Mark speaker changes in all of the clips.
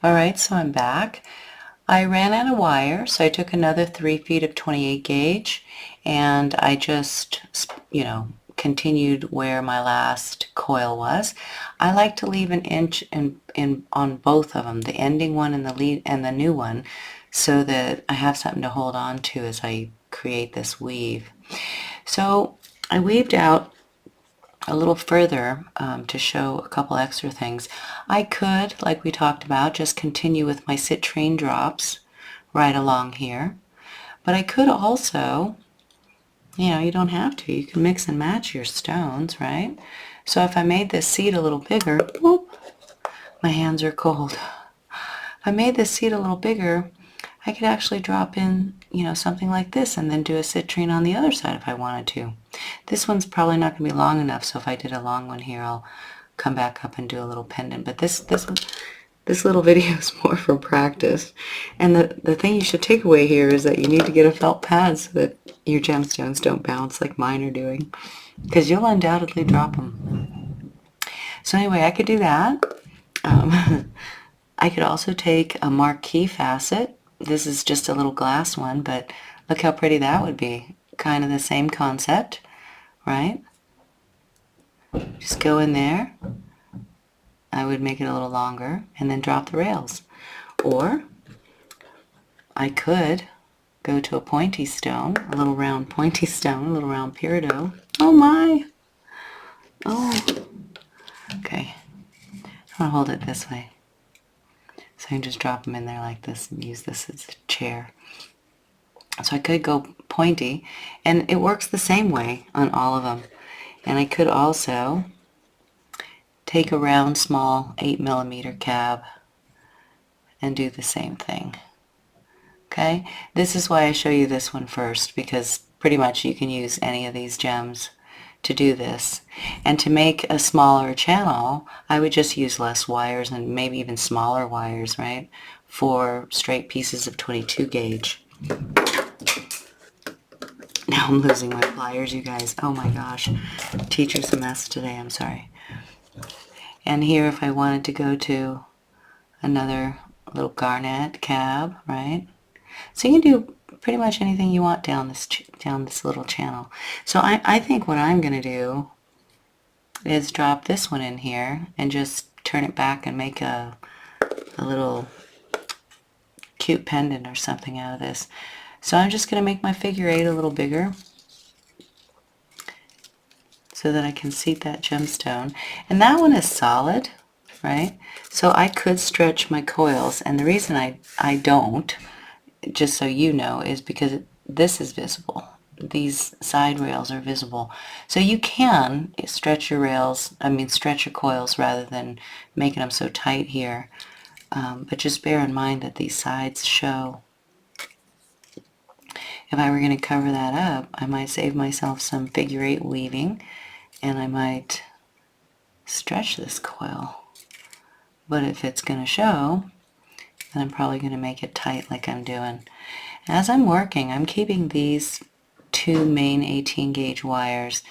Speaker 1: Alright, so I'm back. I ran out of wire, so I took another 3 feet of 28 gauge and I just, continued where my last coil was. I like to leave an inch in on both of them, the ending one and the lead and the new one, so that I have something to hold on to as I create this weave. So I weaved out a little further to show a couple extra things. I could, like we talked about, just continue with my citrine drops right along here. But I could also, you don't have to. You can mix and match your stones, right? So if I made this seed a little bigger, whoop, my hands are cold. If I made this seed a little bigger, I could actually drop in, something like this and then do a citrine on the other side if I wanted to. This one's probably not going to be long enough, so if I did a long one here, I'll come back up and do a little pendant. But this little video is more for practice. And the thing you should take away here is that you need to get a felt pad so that your gemstones don't bounce like mine are doing, because you'll undoubtedly drop them. So anyway, I could do that. I could also take a marquee facet. This is just a little glass one, but look how pretty that would be. Kind of the same concept, right? Just go in there. I would make it a little longer and then drop the rails. Or I could go to a pointy stone, a little round pointy stone, a little round peridot. Oh my! Oh, okay. I'm gonna hold it this way. So I can just drop them in there like this and use this as a chair. So I could go pointy, and it works the same way on all of them. And I could also take a round, small 8mm cab and do the same thing. Okay, this is why I show you this one first, because pretty much you can use any of these gems to do this. And to make a smaller channel, I would just use less wires and maybe even smaller wires, right, for straight pieces of 22 gauge. Now I'm losing my pliers, you guys. Oh my gosh. Teacher's a mess today, I'm sorry. And here, if I wanted to go to another little garnet cab, right? So you can do pretty much anything you want down this little channel. So I think what I'm going to do is drop this one in here and just turn it back and make a little cute pendant or something out of this. So I'm just going to make my figure 8 a little bigger so that I can seat that gemstone. And that one is solid, right? So I could stretch my coils, and the reason I don't, just so you know, is because this is visible. These side rails are visible. So you can stretch your stretch your coils rather than making them so tight here. But just bear in mind that these sides show. If I were going to cover that up, I might save myself some figure 8 weaving, and I might stretch this coil. But if it's going to show, then I'm probably going to make it tight like I'm doing. As I'm working, I'm keeping these 2 main 18 gauge wires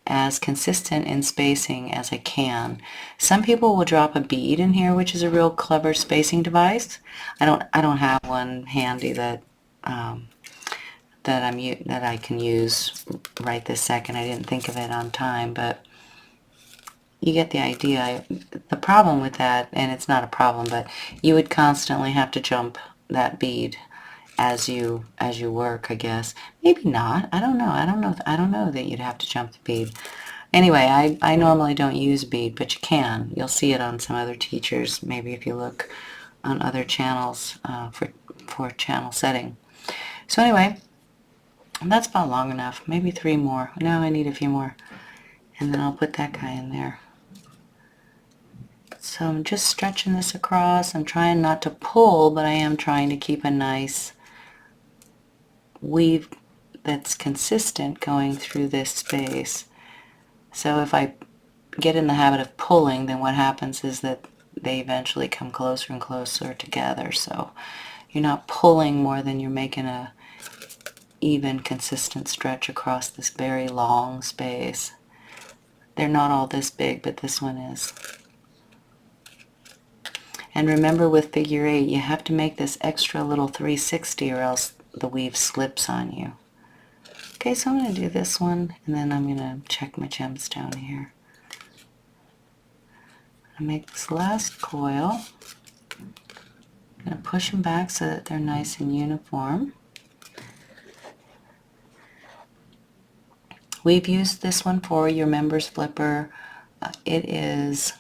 Speaker 1: as consistent in spacing as I can. Some people will drop a bead in here, which is a real clever spacing device. I don't have one handy that that I can use right this second. I didn't think of it on time, but you get the idea. The problem with that, and it's not a problem, but you would constantly have to jump that bead as you work, I guess. Maybe not. I don't know. I don't know that you'd have to jump the bead. Anyway, I normally don't use bead, but you can. You'll see it on some other teachers, maybe if you look on other channels for channel setting. So anyway, that's about long enough. Maybe 3 more. No, I need a few more. And then I'll put that guy in there. So I'm just stretching this across. I'm trying not to pull, but I am trying to keep a nice weave that's consistent going through this space. So if I get in the habit of pulling, then what happens is that they eventually come closer and closer together. So you're not pulling more than you're making a even consistent stretch across this very long space. They're not all this big, but this one is. And remember with figure 8, you have to make this extra little 360 or else the weave slips on you. Okay, so I'm going to do this one, and then I'm going to check my gemstone here. I make this last coil. I'm going to push them back so that they're nice and uniform. We've used this one for your members flipper. It is,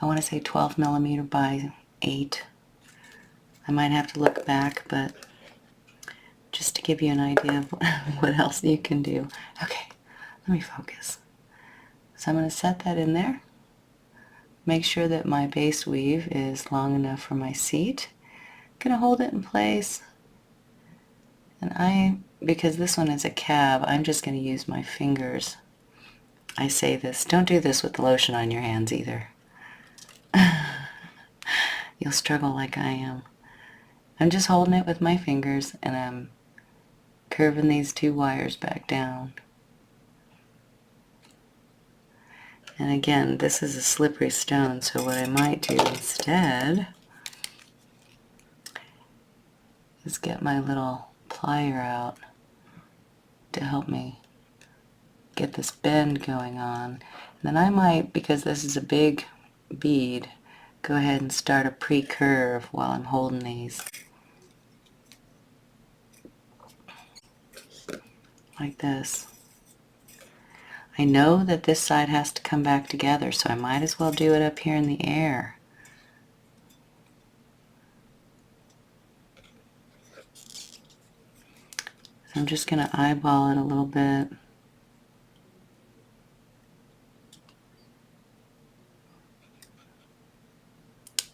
Speaker 1: I want to say 12 millimeter by 8. I might have to look back, but just to give you an idea of what else you can do. Okay, let me focus. So I'm going to set that in there. Make sure that my base weave is long enough for my seat. I'm going to hold it in place. And because this one is a cab, I'm just going to use my fingers. I say this, don't do this with the lotion on your hands either. You'll struggle like I am. I'm just holding it with my fingers and I'm curving these 2 wires back down. And again, this is a slippery stone, so what I might do instead is get my little plier out to help me get this bend going on. And then I might, because this is a big bead, go ahead and start a pre-curve while I'm holding these. Like this. I know that this side has to come back together, so I might as well do it up here in the air. So I'm just going to eyeball it a little bit.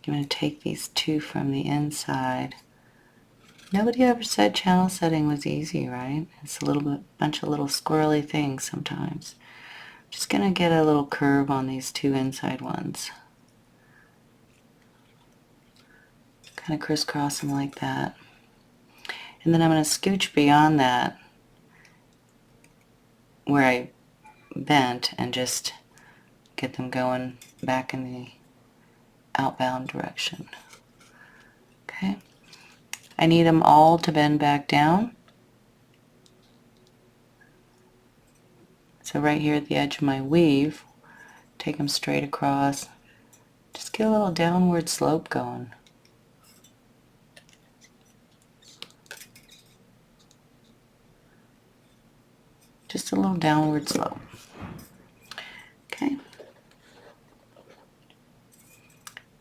Speaker 1: I'm going to take these 2 from the inside. Nobody ever said channel setting was easy, right? It's a little bit, bunch of little squirrely things sometimes. Just going to get a little curve on these 2 inside ones. Kind of crisscross them like that. And then I'm going to scooch beyond that where I bent and just get them going back in the outbound direction. Okay. I need them all to bend back down. So right here at the edge of my weave, take them straight across. Just get a little downward slope going. Just a little downward slope. Okay.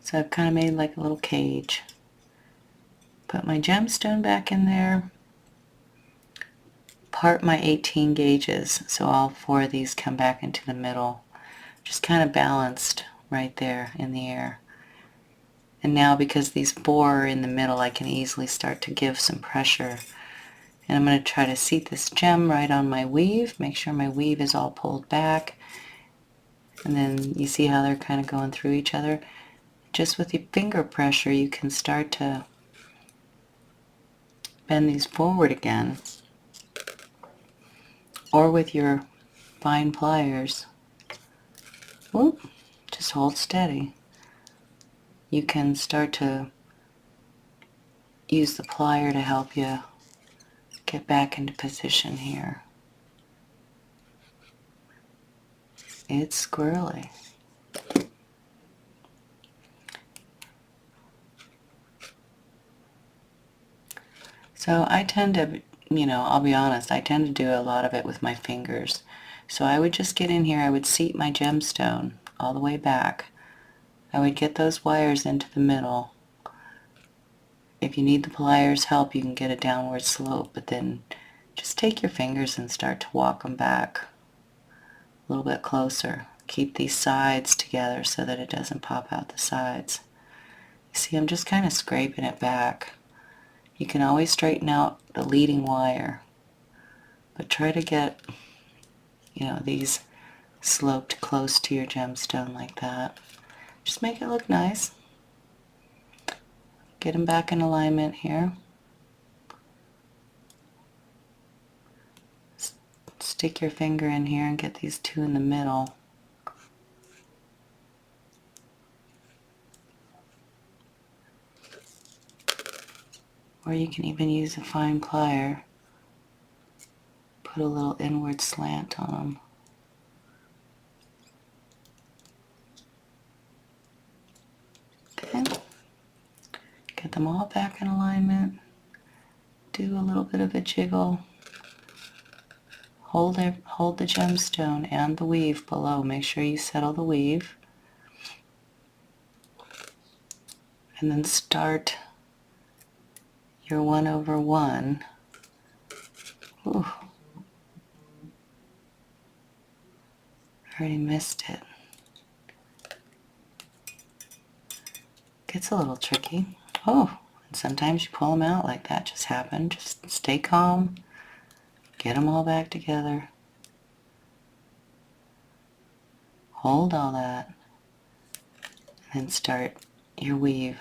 Speaker 1: So I've kind of made like a little cage. Put my gemstone back in there. Part my 18 gauges so all 4 of these come back into the middle. Just kind of balanced right there in the air. And now because these 4 are in the middle, I can easily start to give some pressure. And I'm going to try to seat this gem right on my weave. Make sure my weave is all pulled back. And then you see how they're kind of going through each other. Just with your finger pressure, you can start to bend these forward again. Or with your fine pliers. Whoop, just hold steady. You can start to use the plier to help you get back into position here. It's squirrely. So I tend to, I'll be honest, I tend to do a lot of it with my fingers. So I would just get in here, I would seat my gemstone all the way back. I would get those wires into the middle. If you need the pliers help, you can get a downward slope, but then just take your fingers and start to walk them back a little bit closer. Keep these sides together so that it doesn't pop out the sides. You see, I'm just kind of scraping it back. You can always straighten out the leading wire, but try to get, these sloped close to your gemstone like that. Just make it look nice. Get them back in alignment here. Stick your finger in here and get these 2 in the middle. Or you can even use a fine plier. Put a little inward slant on them. Okay. Get them all back in alignment. Do a little bit of a jiggle. Hold the gemstone and the weave below. Make sure you settle the weave. And then start your 1/1. Ooh. I already missed it. Gets a little tricky. Oh, and sometimes you pull them out like that just happened. Just stay calm. Get them all back together. Hold all that. And then start your weave.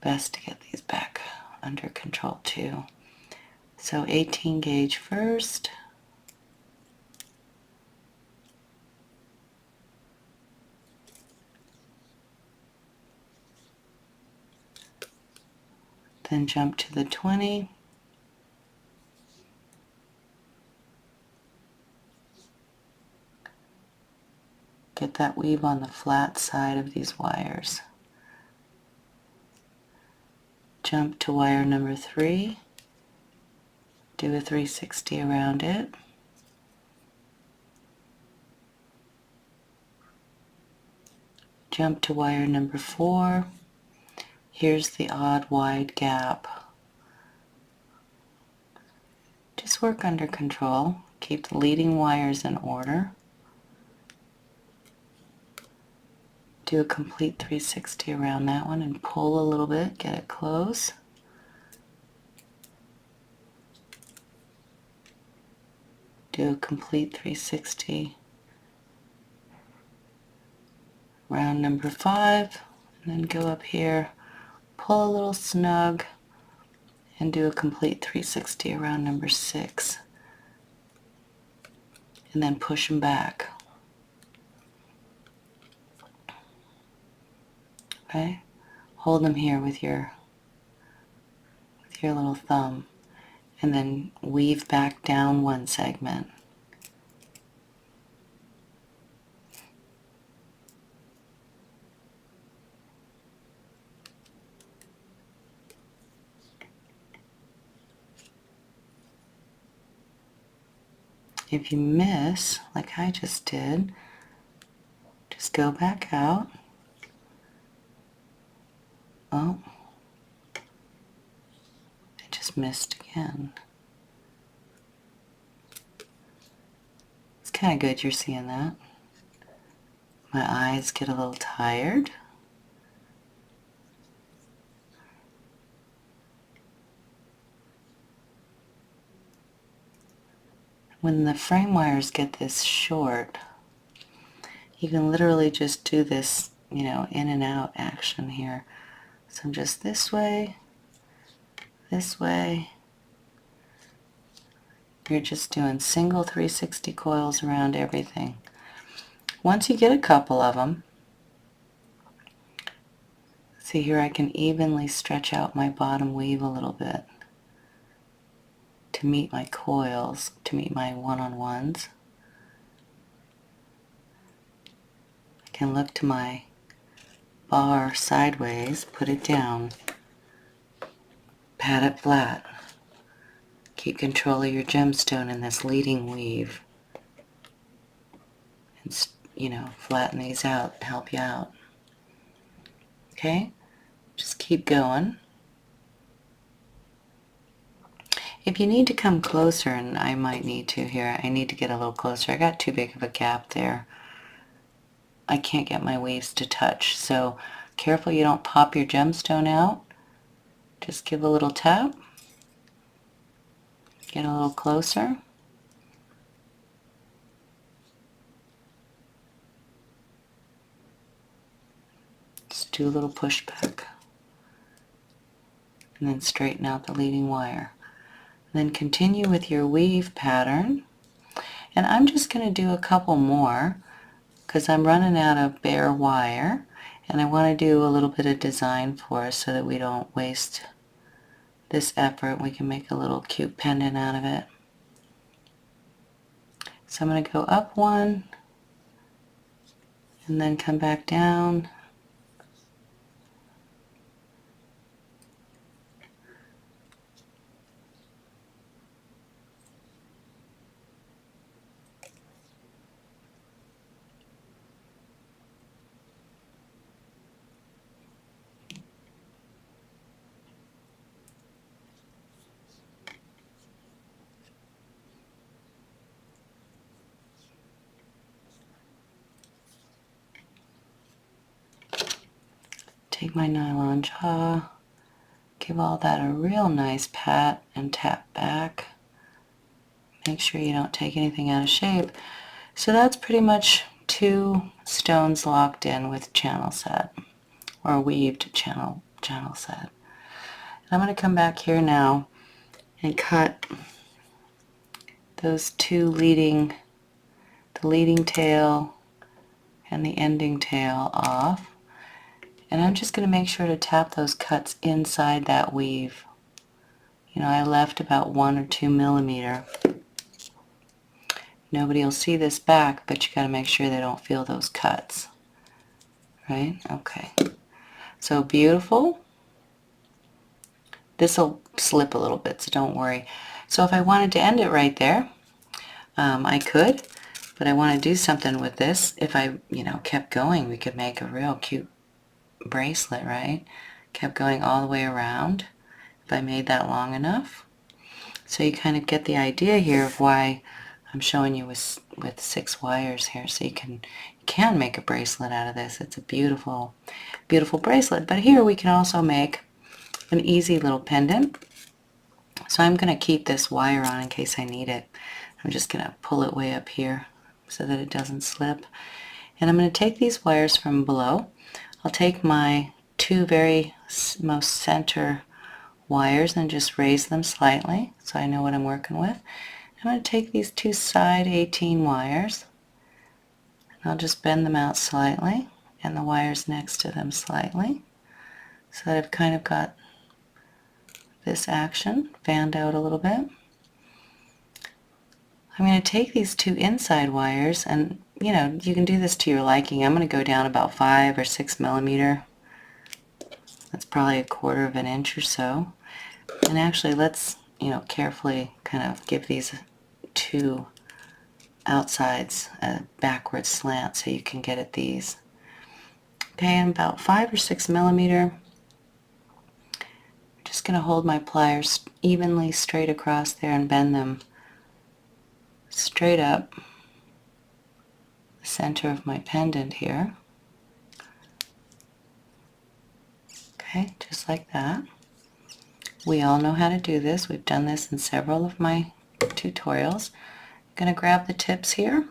Speaker 1: Best to get these back under control too. So 18 gauge first. Then jump to the 20. Get that weave on the flat side of these wires. Jump to wire number 3. Do a 360 around it. Jump to wire number 4. Here's the odd wide gap. Just work under control. Keep the leading wires in order. Do a complete 360 around that one and pull a little bit, get it close. Do a complete 360 around number 5, and then go up here, pull a little snug, and do a complete 360 around number 6. And then push them back. Okay? Hold them here with your little thumb, and then weave back down one segment. If you miss, like I just did, just go back out. Oh, I just missed again. It's kind of good you're seeing that. My eyes get a little tired. When the frame wires get this short, you can literally just do this, in and out action here. So I'm just this way. You're just doing single 360 coils around everything. Once you get a couple of them, see here I can evenly stretch out my bottom weave a little bit to meet my coils, to meet my 1/1s. I can look to my bar sideways, put it down, pat it flat. Keep control of your gemstone in this leading weave. And, flatten these out, help you out. Okay? Just keep going. If you need to come closer, and I might need to here, I need to get a little closer. I got too big of a gap there. I can't get my weaves to touch, so careful you don't pop your gemstone out. Just give a little tap. Get a little closer. Just do a little pushback. And then straighten out the leading wire. Then continue with your weave pattern. And I'm just going to do a couple more because I'm running out of bare wire. And I want to do a little bit of design for us so that we don't waste this effort, we can make a little cute pendant out of it. So I'm going to go up one and then come back down. Take my nylon jaw, give all that a real nice pat and tap back. Make sure you don't take anything out of shape. So that's pretty much 2 stones locked in with channel set, or weaved channel set. And I'm going to come back here now and cut those 2 leading, the leading tail and the ending tail off. And I'm just going to make sure to tap those cuts inside that weave. You know, I left about 1 or 2 millimeter. Nobody will see this back, but you got to make sure they don't feel those cuts. Right? Okay. So beautiful. This will slip a little bit, so don't worry. So if I wanted to end it right there, I could, but I want to do something with this. If I, kept going, we could make a real cute bracelet, right? Kept going all the way around if I made that long enough. So you kind of get the idea here of why I'm showing you with 6 wires here, so you can make a bracelet out of this. It's a beautiful, beautiful bracelet. But here we can also make an easy little pendant. So I'm going to keep this wire on in case I need it. I'm just going to pull it way up here so that it doesn't slip. And I'm going to take these wires from below. I'll take my 2 very most center wires and just raise them slightly so I know what I'm working with. I'm going to take these 2 side 18 wires and I'll just bend them out slightly and the wires next to them slightly so that I've kind of got this action fanned out a little bit. I'm going to take these 2 inside wires and you can do this to your liking. I'm going to go down about 5 or 6 millimeter. That's probably a 1/4 of an inch or so. And actually let's carefully kind of give these 2 outsides a backward slant so you can get at these. Okay, and about 5 or 6 millimeter. I'm just going to hold my pliers evenly straight across there and bend them straight up the center of my pendant here. Okay, just like that. We all know how to do this. We've done this in several of my tutorials. I'm going to grab the tips here. And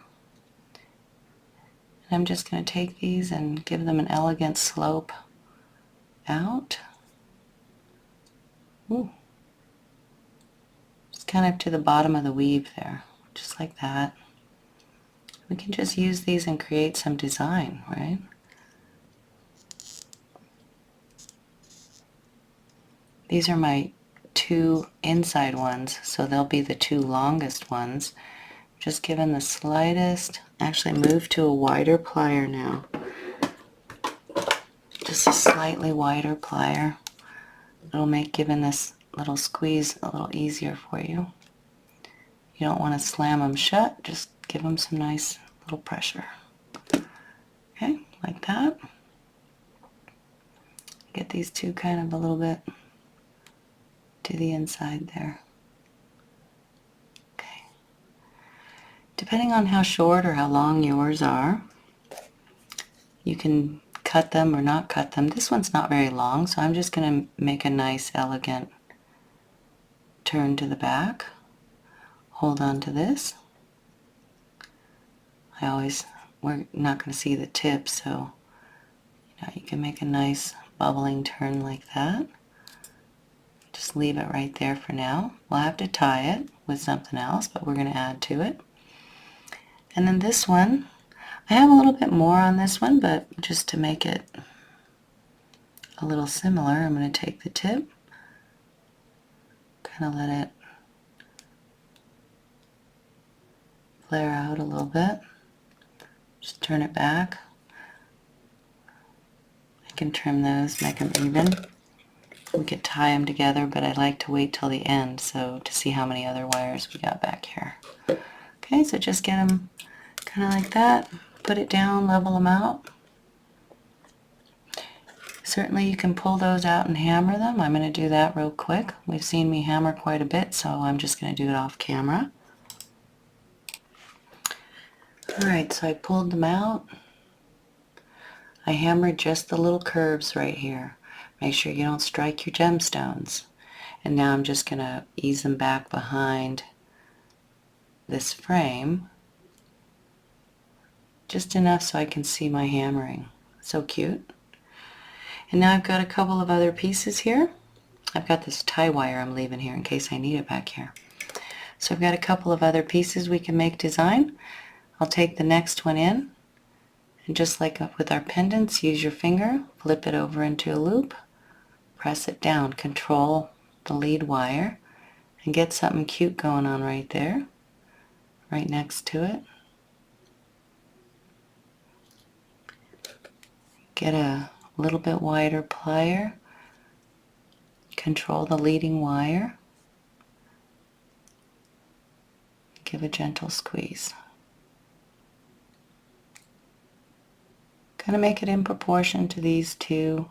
Speaker 1: I'm just going to take these and give them an elegant slope out. Ooh. Just kind of to the bottom of the weave there, just like that. We can just use these and create some design, right? These are my 2 inside ones, so they'll be the 2 longest ones. Just given the slightest, actually move to a wider plier now. Just a slightly wider plier. It'll make giving this little squeeze a little easier for you. You don't want to slam them shut, just give them some nice little pressure. Okay, like that. Get these 2 kind of a little bit to the inside there. Okay. Depending on how short or how long yours are, you can cut them or not cut them. This one's not very long, so I'm just going to make a nice, elegant turn to the back. Hold on to this. We're not going to see the tip, so you can make a nice bubbling turn like that. Just leave it right there for now. We'll have to tie it with something else, but we're going to add to it. And then this one, I have a little bit more on this one, but just to make it a little similar, I'm going to take the tip kind of let it flare out a little bit. Just turn it back. I can trim those, make them even. We could tie them together, but I like to wait till the end so to see how many other wires we got back here. Okay, so just get them kind of like that. Put it down, level them out. Certainly you can pull those out and hammer them. I'm going to do that real quick. We've seen me hammer quite a bit, so I'm just going to do it off camera. Alright, so I pulled them out. I hammered just the little curves right here. Make sure you don't strike your gemstones. And now I'm just going to ease them back behind this frame. Just enough so I can see my hammering. So cute. And now I've got a couple of other pieces here. I've got this tie wire I'm leaving here in case I need it back here. So I've got a couple of other pieces we can make design. I'll take the next one in, and just like with our pendants, use your finger, flip it over into a loop, press it down, control the lead wire, and get something cute going on right there, right next to it. Get a little bit wider plier, control the leading wire, give a gentle squeeze. Kind of make it in proportion to these two.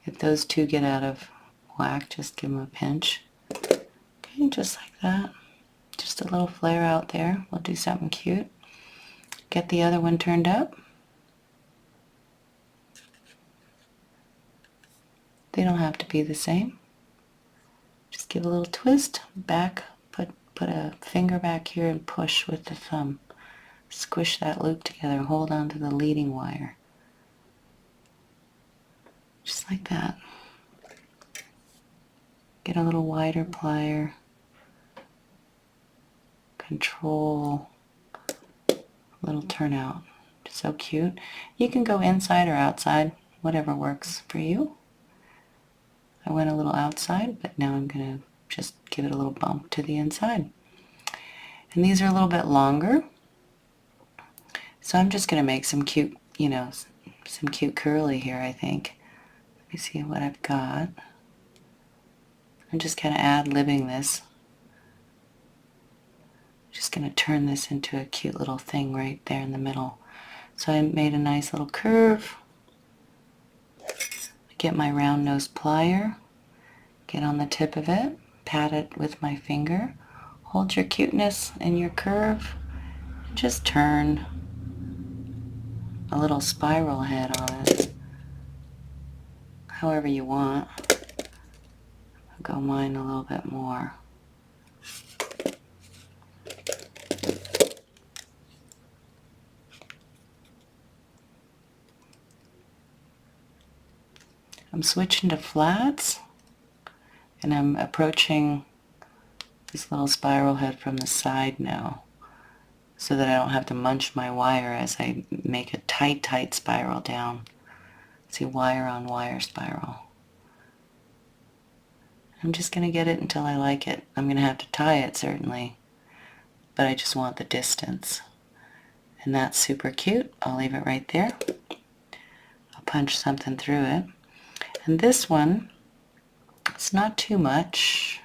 Speaker 1: If those two get out of whack, just give them a pinch. Okay, just like that. Just a little flare out there. We'll do something cute. Get the other one turned up. They don't have to be the same. Just give a little twist, back, put a finger back here and push with the thumb. Squish that loop together, hold on to the leading wire. Just like that. Get a little wider plier. Control a little turnout. So cute. You can go inside or outside, whatever works for you. I went a little outside, but now I'm going to just give it a little bump to the inside. And these are a little bit longer. So I'm just going to make some cute, some cute curly here, I think. Let me see what I've got. I'm just kind of ad-libbing this. Just going to turn this into a cute little thing right there in the middle. So I made a nice little curve. Get my round nose plier, get on the tip of it, pat it with my finger, hold your cuteness in your curve, and just turn a little spiral head on it, however you want. I'll go mine a little bit more. I'm switching to flats, and I'm approaching this little spiral head from the side now, so that I don't have to munch my wire as I make a tight spiral down. See, wire on wire spiral. I'm just going to get it until I like it. I'm going to have to tie it certainly, but I just want the distance. And that's super cute. I'll leave it right there. I'll punch something through it. And this one, it's not too much.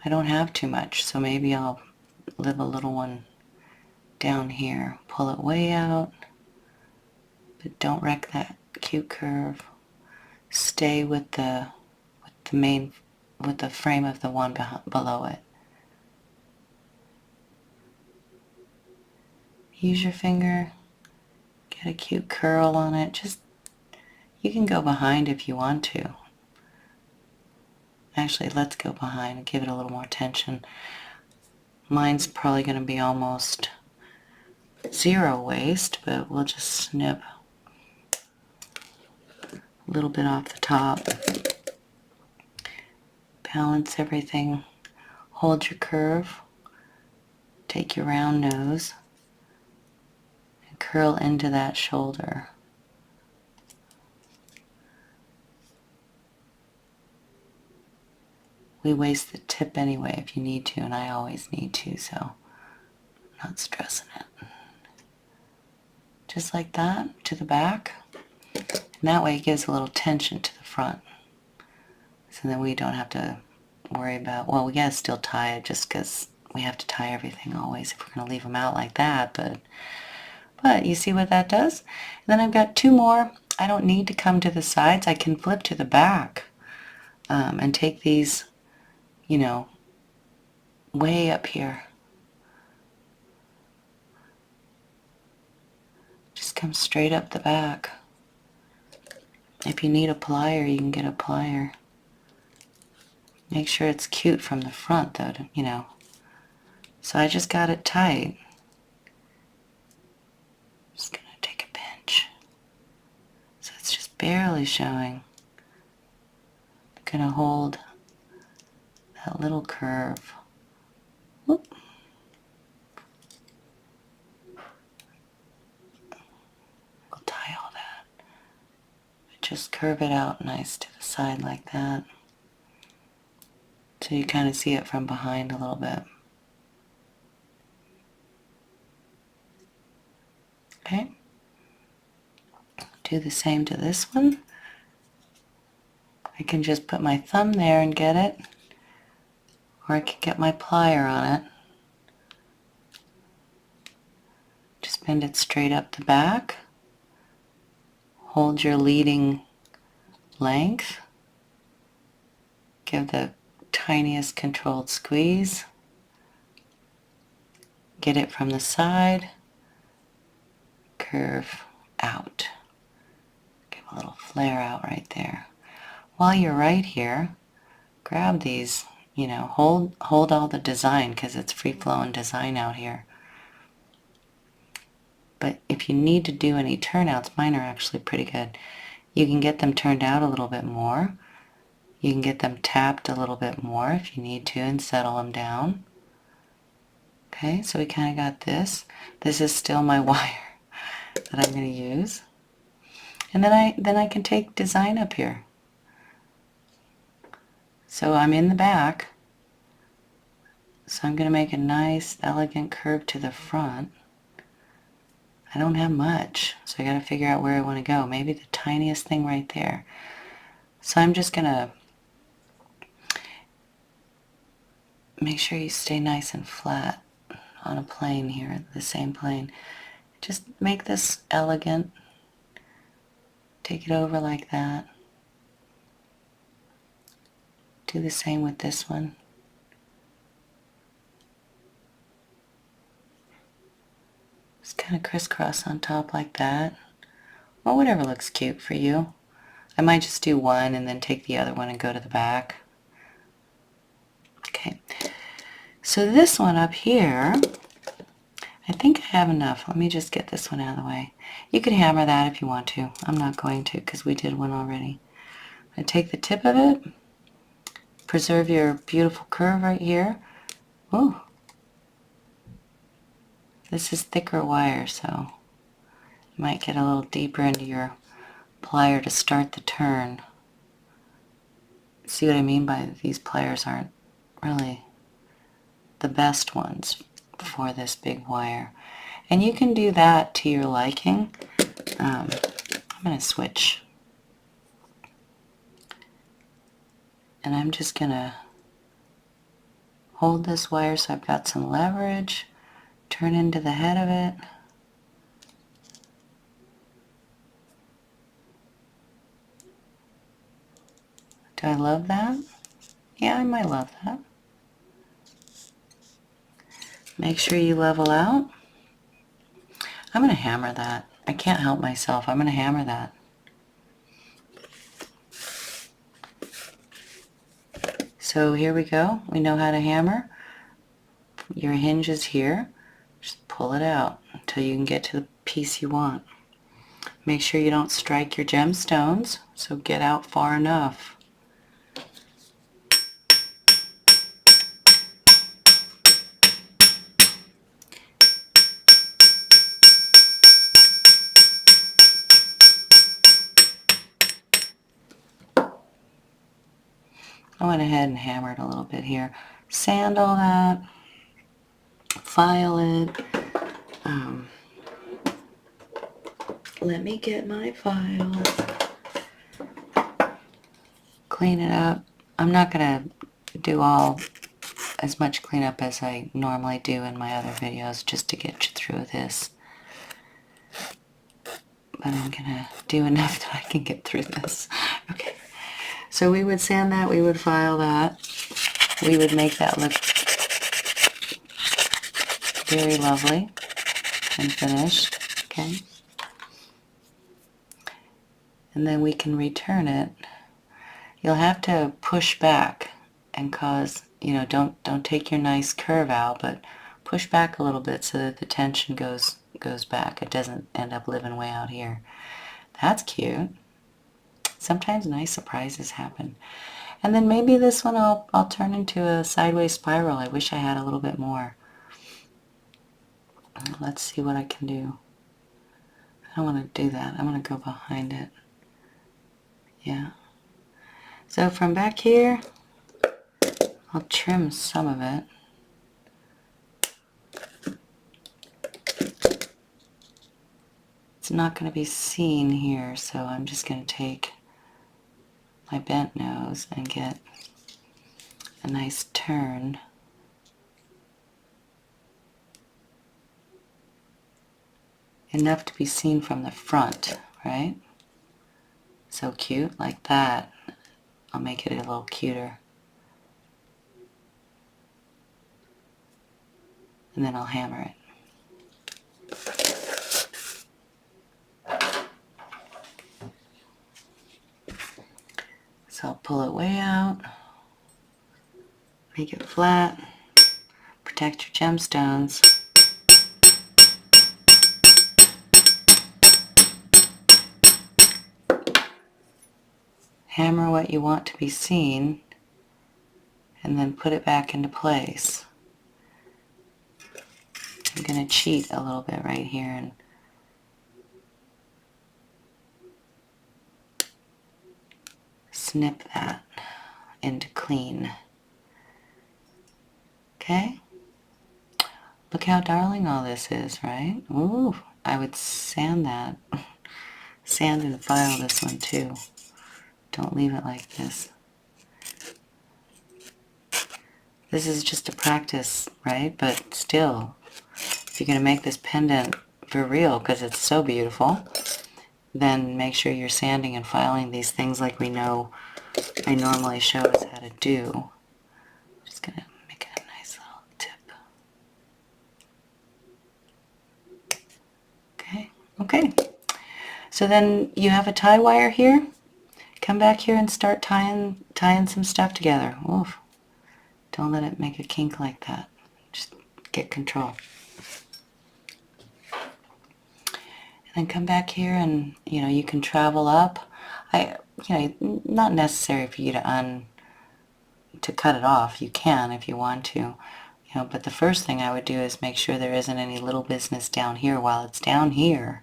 Speaker 1: I don't have too much, so maybe I'll leave a little one down here. Pull it way out, but don't wreck that cute curve. Stay with the frame of the one below it. Use your finger, get a cute curl on it. Just, you can go behind if you want to. Actually, let's go behind and give it a little more tension. Mine's probably going to be almost zero waste, but we'll just snip a little bit off the top. Balance everything. Hold your curve. Take your round nose and curl into that shoulder. we waste the tip anyway if you need to, and I always need to, so I'm not stressing it. Just like that, to the back. And that way it gives a little tension to the front. So then we don't have to worry about, well, we gotta still tie it just because we have to tie everything always if we're gonna leave them out like that, but you see what that does? And then I've got two more. I don't need to come to the sides. I can flip to the back and take these, you know, way up here. Just come straight up the back. If you need a plier, you can get a plier. Make sure it's cute from the front though, you know. So I just got it tight. Just gonna take a pinch. So it's just barely showing. I'm gonna hold that little curve. Whoop. We'll tie all that. Just curve it out nice to the side like that. So you kind of see it from behind a little bit. Okay. Do the same to this one. I can just put my thumb there and get it, or I can get my plier on it. Just bend it straight up the back. Hold your leading length. Give the tiniest controlled squeeze. Get it from the side. Curve out. Give a little flare out right there. While you're right here, grab these, you know, hold all the design because it's free-flowing design out here. But if you need to do any turnouts, mine are actually pretty good. You can get them turned out a little bit more. You can get them tapped a little bit more if you need to and settle them down. Okay, so we kind of got this. This is still my wire that I'm going to use. And then I can take design up here. So I'm in the back. So I'm going to make a nice, elegant curve to the front. I don't have much, so I got to figure out where I want to go. Maybe the tiniest thing right there. So I'm just going to make sure you stay nice and flat on a plane here, the same plane. Just make this elegant. Take it over like that. Do the same with this one. Just kind of crisscross on top like that. Or whatever looks cute for you. I might just do one and then take the other one and go to the back. Okay. So this one up here, I think I have enough. Let me just get this one out of the way. You can hammer that if you want to. I'm not going to because we did one already. I take the tip of it. Preserve your beautiful curve right here. Ooh. This is thicker wire, so you might get a little deeper into your plier to start the turn. See what I mean by these pliers aren't really the best ones for this big wire. And you can do that to your liking. I'm going to switch. And I'm just going to hold this wire so I've got some leverage. Turn into the head of it. Do I love that? Yeah, I might love that. Make sure you level out. I'm going to hammer that. I can't help myself. I'm going to hammer that. So here we go. We know how to hammer. Your hinge is here. Just pull it out until you can get to the piece you want. Make sure you don't strike your gemstones, so get out far enough. I went ahead and hammered a little bit here. Sand all that, file it. Let me get my file. Clean it up. I'm not going to do as much cleanup as I normally do in my other videos just to get you through this. But I'm going to do enough that I can get through this. Okay. So we would sand that, we would file that. We would make that look very lovely and finished. Okay. And then we can return it. You'll have to push back and cause, don't take your nice curve out, but push back a little bit so that the tension goes back. It doesn't end up living way out here. That's cute. Sometimes nice surprises happen. And then maybe this one I'll turn into a sideways spiral. I wish I had a little bit more. Let's see what I can do. I don't want to do that. I'm going to go behind it. Yeah. So from back here, I'll trim some of it. It's not going to be seen here, so I'm just going to take my bent nose and get a nice turn. Enough to be seen from the front, right? So cute, like that. I'll make it a little cuter. And then I'll hammer it. So I'll pull it way out, make it flat, protect your gemstones. Hammer what you want to be seen, and then put it back into place. I'm going to cheat a little bit right here and snip that into clean. Okay? Look how darling all this is, right? Ooh, I would sand that. Sand and file this one too. Don't leave it like this. This is just a practice, right? But still, if you're going to make this pendant for real, because it's so beautiful, then make sure you're sanding and filing these things like we know I normally show us how to do. I'm just going to make it a nice little tip. Okay. So then you have a tie wire here. Come back here and start tying some stuff together. Oof. Don't let it make a kink like that. Just get control. And then come back here and, you can travel up. Not necessary for you to cut it off. You can if you want to. But the first thing I would do is make sure there isn't any little business down here while it's down here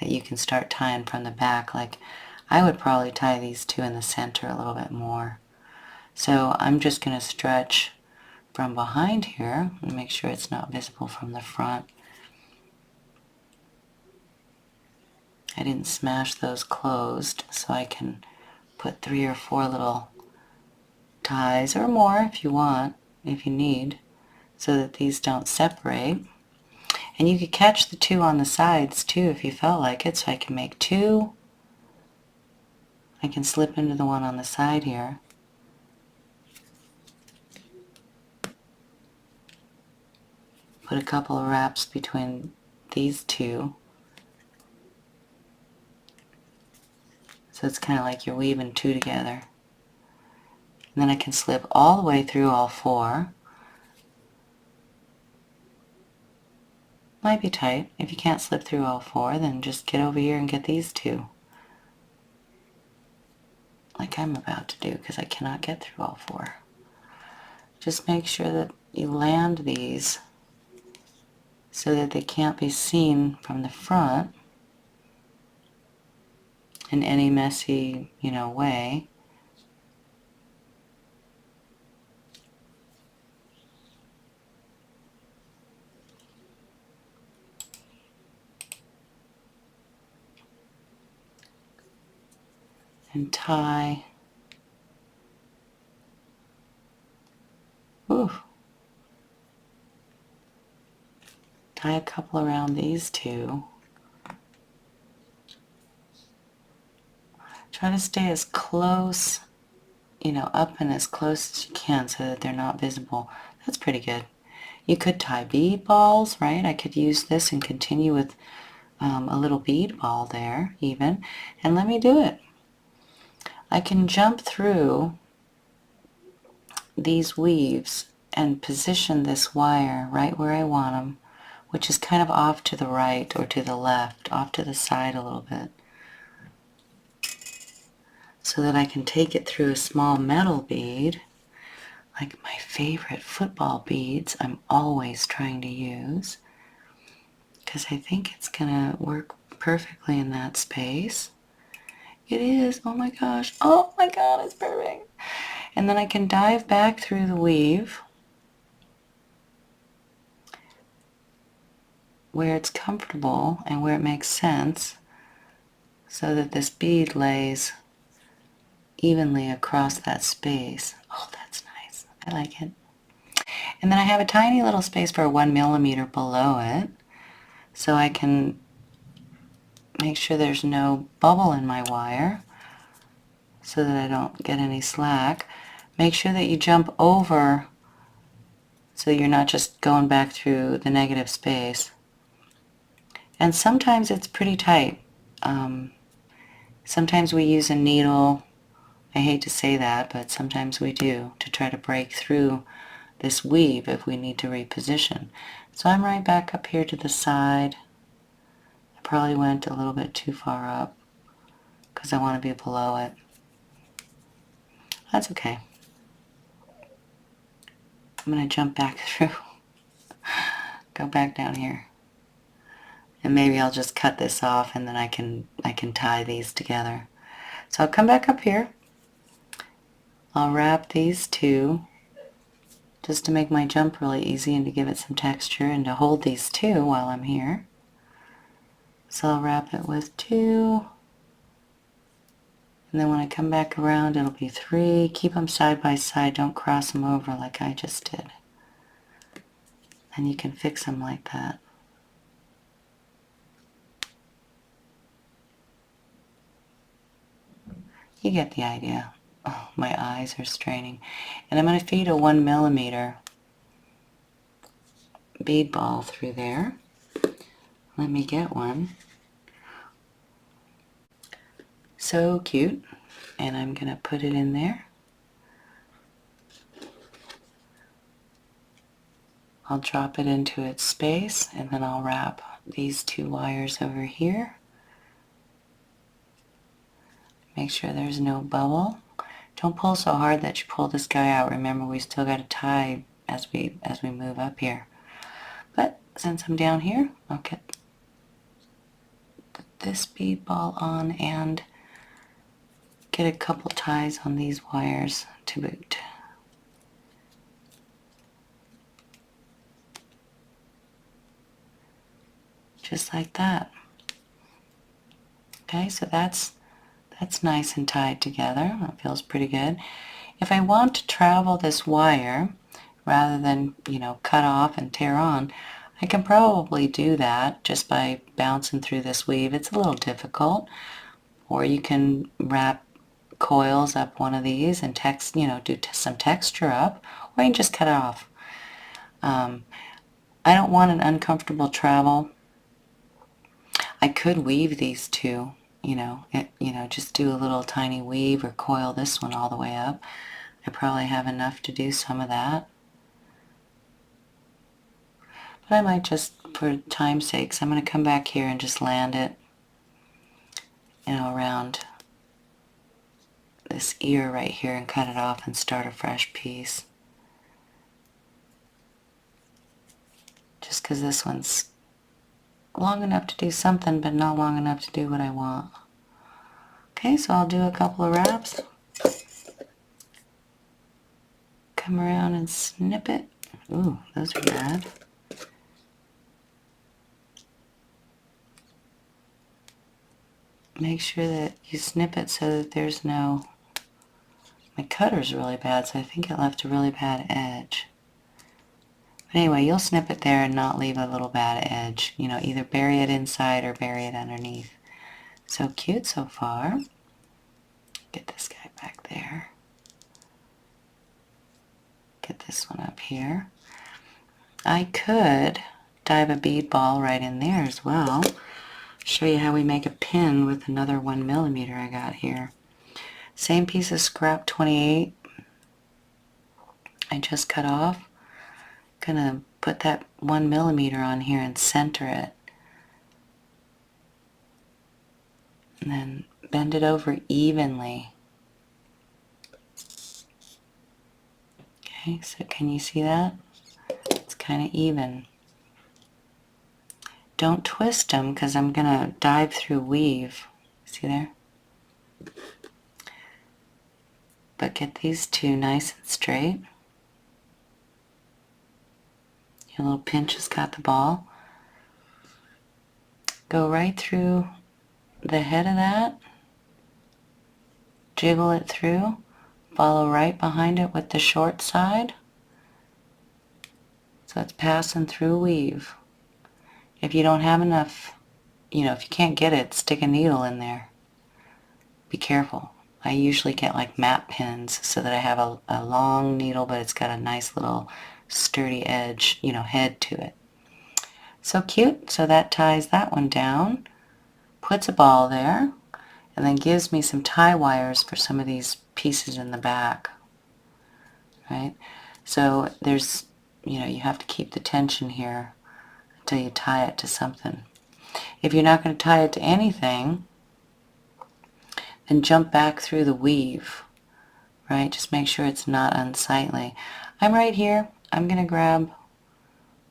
Speaker 1: that you can start tying from the back. Like, I would probably tie these two in the center a little bit more. So I'm just going to stretch from behind here and make sure it's not visible from the front. I didn't smash those closed, so I can put 3 or 4 little ties, or more if you want, if you need, so that these don't separate. And you could catch the 2 on the sides too if you felt like it, so I can make 2. I can slip into the one on the side here. Put a couple of wraps between these 2. So it's kind of like you're weaving 2 together. And then I can slip all the way through all 4. Might be tight. If you can't slip through all 4, then just get over here and get these 2. Like I'm about to do, because I cannot get through all 4. Just make sure that you land these so that they can't be seen from the front in any messy, way. and tie. Ooh. Tie a couple around these two. Try to stay as close, you know, up and as close as you can so that they're not visible. That's pretty good. You could tie bead balls, right? I could use this and continue with a little bead ball there even. And let me do it. I can jump through these weaves and position this wire right where I want them, which is kind of off to the right or to the left, off to the side a little bit, so that I can take it through a small metal bead, like my favorite football beads I'm always trying to use, because I think it's gonna work perfectly in that space. It is. Oh my gosh. Oh my god, it's perfect. And then I can dive back through the weave where it's comfortable and where it makes sense, so that this bead lays evenly across that space. Oh, that's nice. I like it. And then I have a tiny little space for 1 millimeter below it, so I can make sure there's no bubble in my wire so that I don't get any slack. Make sure that you jump over so you're not just going back through the negative space. And sometimes it's pretty tight. Sometimes we use a needle. I hate to say that, but sometimes we do, to try to break through this weave if we need to reposition. So I'm right back up here to the side. I probably went a little bit too far up because I want to be below it. That's okay. I'm going to jump back through. Go back down here. And maybe I'll just cut this off and then I can tie these together. So I'll come back up here. I'll wrap these two just to make my jump really easy and to give it some texture and to hold these two while I'm here. So I'll wrap it with 2. And then when I come back around, it'll be 3. Keep them side by side. Don't cross them over like I just did. And you can fix them like that. You get the idea. Oh, my eyes are straining. And I'm going to feed a 1 millimeter bead ball through there. Let me get one. So cute. And I'm going to put it in there. I'll drop it into its space and then I'll wrap these 2 wires over here. Make sure there's no bubble. Don't pull so hard that you pull this guy out. Remember, we still got to tie as we move up here. But since I'm down here, I'll get this bead ball on and get a couple ties on these wires to boot. Just like that. Okay, so that's nice and tied together. That feels pretty good. If I want to travel this wire rather than, you know, cut off and tear on, I can probably do that just by bouncing through this weave. It's a little difficult. Or you can wrap coils up one of these and do some texture up, or you can just cut it off. I don't want an uncomfortable travel. I could weave these two, just do a little tiny weave or coil this one all the way up. I probably have enough to do some of that. But I might just, for time's sake, I'm going to come back here and just land it, around this ear right here and cut it off and start a fresh piece. Just because this one's long enough to do something, but not long enough to do what I want. Okay, so I'll do a couple of wraps. Come around and snip it. Ooh, those are bad. make sure that you snip it so that there's no, my cutter's really bad, so I think it left a really bad edge. But anyway, you'll snip it there and not leave a little bad edge. You know, either bury it inside or bury it underneath. So cute so far. Get this guy back there. Get this one up here. I could dive a bead ball right in there as well. Show you how we make a pin with another 1mm I got here. Same piece of scrap 28 I just cut off. Gonna put that 1mm on here and center it. And then bend it over evenly. Okay, so can you see that? It's kind of even. Don't twist them because I'm going to dive through weave. See there? But get these two nice and straight. Your little pinch has got the ball. Go right through the head of that. Jiggle it through. Follow right behind it with the short side. So it's passing through weave. If you don't have enough, you know, if you can't get it, stick a needle in there. Be careful. I usually get like mat pins so that I have a long needle, but it's got a nice little sturdy edge, you know, head to it. So cute. So that ties that one down, puts a ball there, and then gives me some tie wires for some of these pieces in the back. Right? So there's, you know, you have to keep the tension here until you tie it to something. If you're not going to tie it to anything, then jump back through the weave, right? Just make sure it's not unsightly. I'm right here. I'm going to grab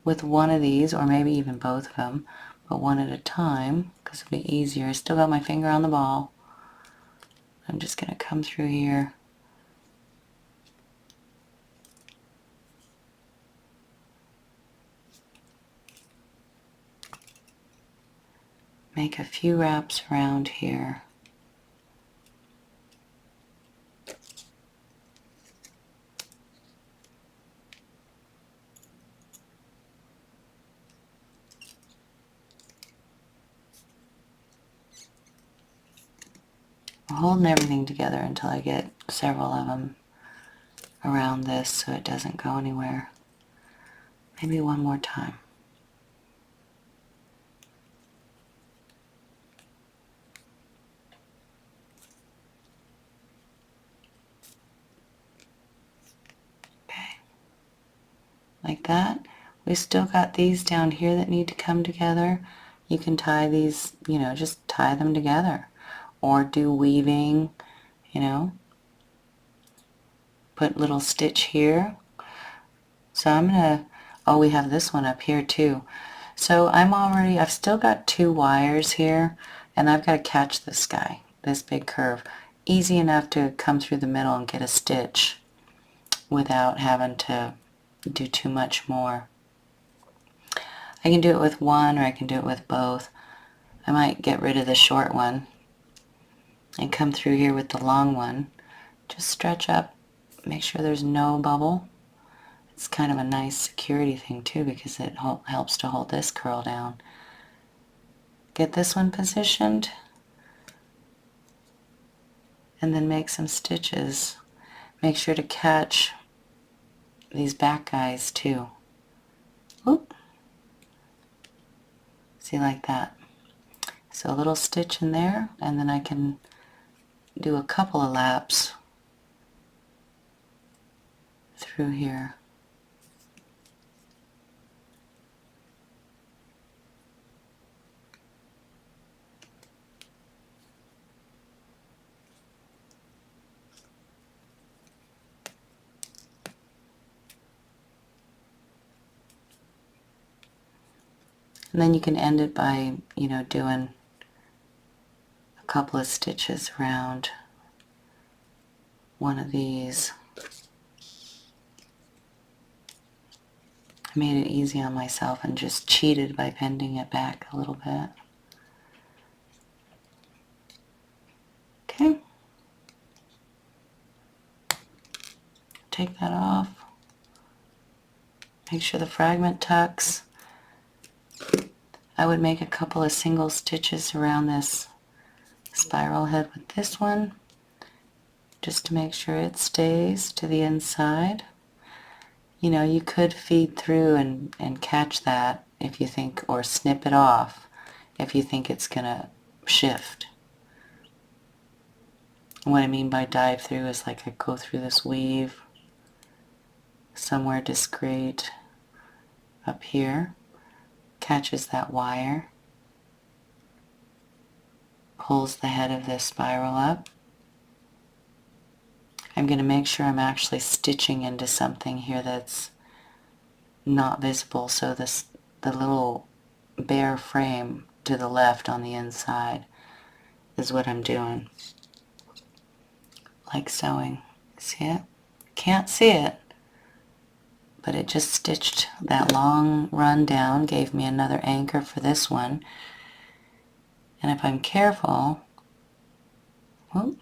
Speaker 1: with one of these, or maybe even both of them, but one at a time, because it'll be easier. I still got my finger on the ball. I'm just going to come through here. Make a few wraps around here. I'm holding everything together until I get several of them around this so it doesn't go anywhere. Maybe one more time. Okay. Like that. We still got these down here that need to come together. You can tie these, you know, just tie them together. Or do weaving, you know. Put little stitch here. So I'm going to, oh, we have this one up here too. So I've still got 2 wires here, and I've got to catch this guy, this big curve. Easy enough to come through the middle and get a stitch without having to do too much more. I can do it with one or I can do it with both. I might get rid of the short one and come through here with the long one. Just stretch up, make sure there's no bubble. It's kind of a nice security thing too because it helps to hold this curl down. Get this one positioned and then make some stitches. Make sure to catch these back guys too. Oop. See, like that. So a little stitch in there, and then I can do a couple of laps through here. And then you can end it by, you know, doing a couple of stitches around one of these. I made it easy on myself and just cheated by bending it back a little bit. take that off. Make sure the fragment tucks. I would make a couple of single stitches around this spiral head with this one, just to make sure it stays to the inside. You know, you could feed through and catch that if you think, or snip it off if you think it's gonna shift. What I mean by dive through is like I go through this weave somewhere discreet up here, catches that wire, pulls the head of this spiral up. I'm going to make sure I'm actually stitching into something here that's not visible, so the little bare frame to the left on the inside is what I'm doing. Like sewing. See it? Can't see it, but it just stitched that long run down, gave me another anchor for this one. And if I'm careful, whoop,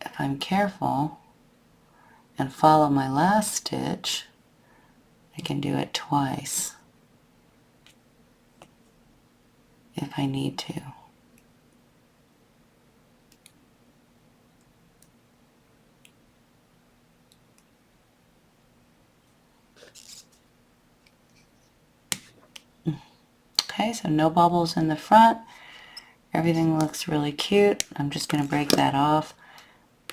Speaker 1: if I'm careful and follow my last stitch, I can do it twice if I need to. Okay, so no bubbles in the front. Everything looks really cute. I'm just going to break that off,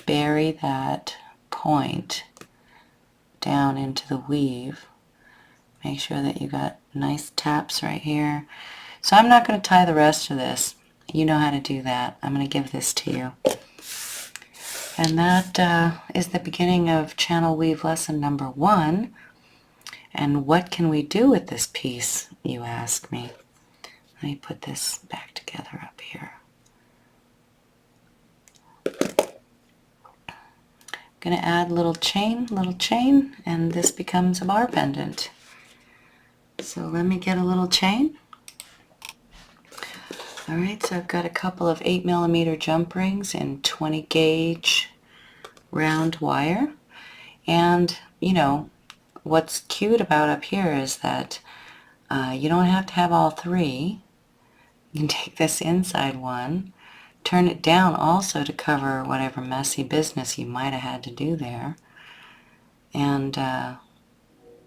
Speaker 1: bury that point down into the weave. Make sure that you got nice taps right here. So I'm not going to tie the rest of this. You know how to do that. I'm going to give this to you. And that is the beginning of channel weave lesson number 1. And what can we do with this piece, you ask me? Let me put this back together up here. I'm going to add little chain, and this becomes a bar pendant. So let me get a little chain. Alright, so I've got a couple of 8mm jump rings and 20 gauge round wire. And, you know, what's cute about up here is that you don't have to have all 3. You can take this inside one, turn it down also to cover whatever messy business you might have had to do there. And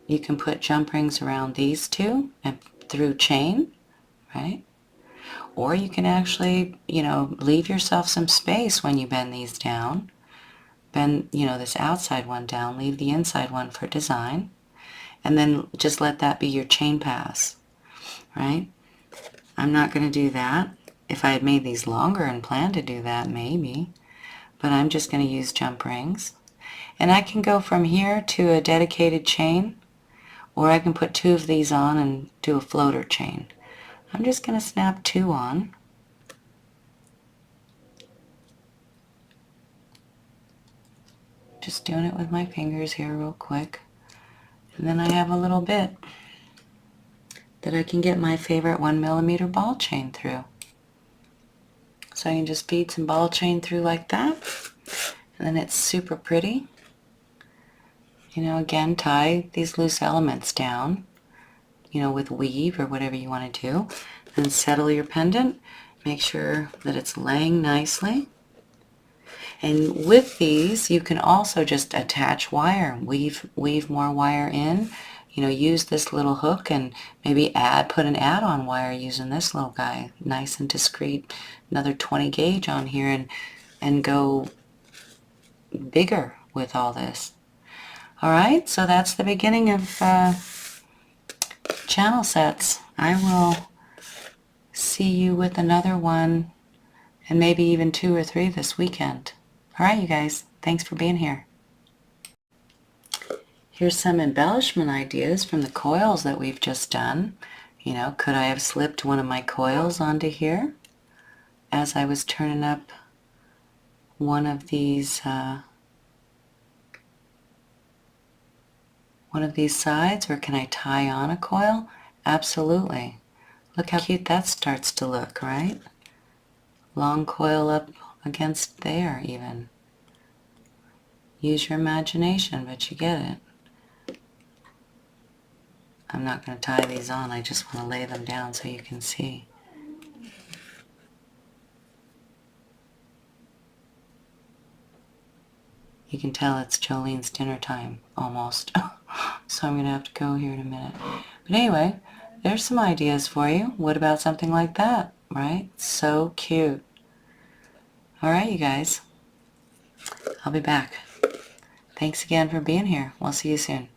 Speaker 1: you can put jump rings around these two and through chain, right? Or you can actually, you know, leave yourself some space when you bend these down. Bend, you know, this outside one down, leave the inside one for design, and then just let that be your chain pass, right? I'm not going to do that. If I had made these longer and planned to do that, maybe. But I'm just going to use jump rings. And I can go from here to a dedicated chain, or I can put 2 of these on and do a floater chain. I'm just going to snap 2 on. Just doing it with my fingers here real quick. And then I have a little bit that I can get my favorite 1mm ball chain through. So I can just feed some ball chain through like that, and then it's super pretty. You know, again, tie these loose elements down, you know, with weave or whatever you want to do. Then settle your pendant. Make sure that it's laying nicely. And with these, you can also just attach wire, weave more wire in. You know, use this little hook and maybe put an add-on wire using this little guy, nice and discreet. Another 20 gauge on here, and go bigger with all this. All right, so that's the beginning of channel sets. I will see you with another one, and maybe even 2 or 3 this weekend. All right, you guys, thanks for being here. Here's some embellishment ideas from the coils that we've just done. You know, could I have slipped one of my coils onto here as I was turning up one of these sides, or can I tie on a coil? Absolutely. Look how cute that starts to look, right? Long coil up against there even. Use your imagination, but you get it. I'm not going to tie these on. I just want to lay them down so you can see. You can tell it's Jolene's dinner time, almost. So I'm going to have to go here in a minute. But anyway, there's some ideas for you. What about something like that, right? So cute. All right, you guys. I'll be back. Thanks again for being here. We'll see you soon.